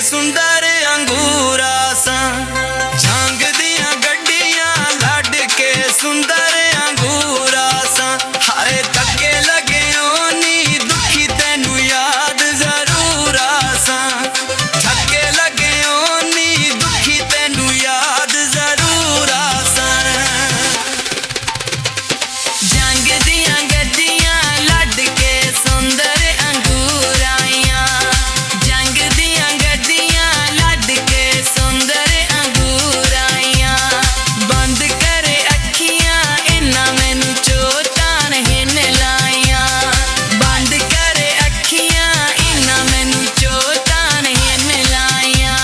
सुंदर अंगूरा सा झांग दियां गड्डियां लड के सुंदर अंगूरा सा हाय धक्के लगे नी दुखी तेनू याद जरूर आसा धक्के लगे नी दुखी तेनू याद जरूर आसा जंग दियां गड्डियां लड के सुंदर अंगूराइयां जंग दियां गड्डियां लड के सुंदर अंगूराइयां बंद करे अखियां इन्ना मैनू चोटां नहीं लाइयां बंद करे अखियां इन्ना मैनू चोटां नहीं लाइयां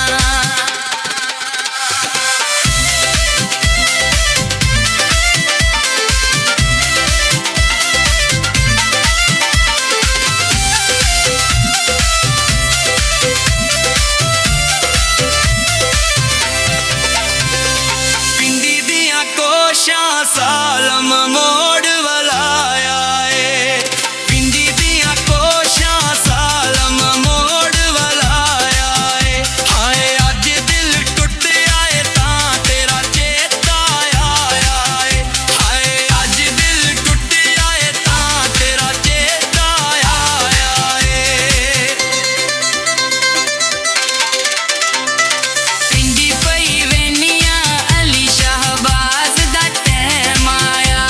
पिंडी दियां कोशां सालम मोड़ वाला आए पिंडी दियां कोशां सालम मोड़ वाला आए हाय अज दिल टुट आए तां तेरा चेता आया हाय अज दिल टुट आए तां तेरा चेता आया पिंडी पई वेनियां अली शाहबाज दा टैम आया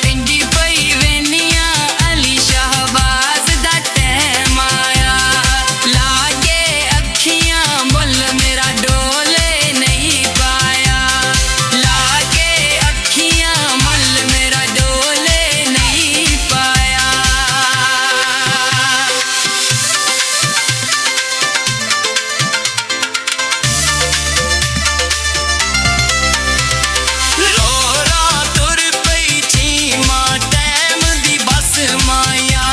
पिंडी पई वेनियां अली शाहबाज दा टैम आया लागे अखियां मुल मेरा डोले नहीं पाया लागे अखियां मुल मेरा डोले नहीं पाया लोरा तुर पई चीमा टैम दी बस माया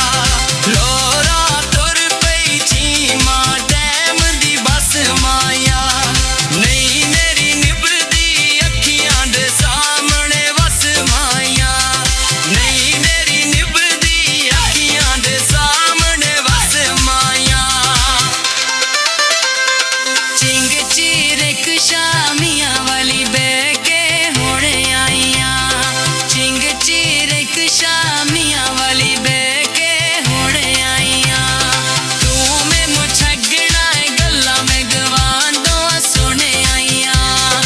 लोरा तुर पई चीमा टैम दी बस माया नहीं मेरी निभदी अखियां दे सामने वस माया नहीं मेरी निभदी अखियां दे सामने वस माया चिंग चिरक शामियां वाली बैके होने आईयां चिंग चिरक शामियां वाली बैके होने आईयां तू मैनू छड्डना है गल्लां मैं गवांदों सुने आईयां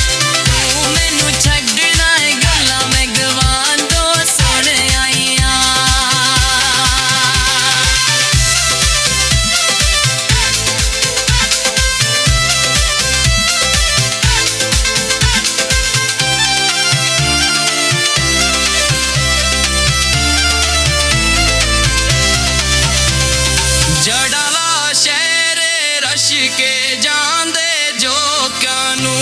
तू मैनू छड्डना है गल्लां मैं गवांदों सुने आईयां जड़ाला शहर रश के जांदे जो कानू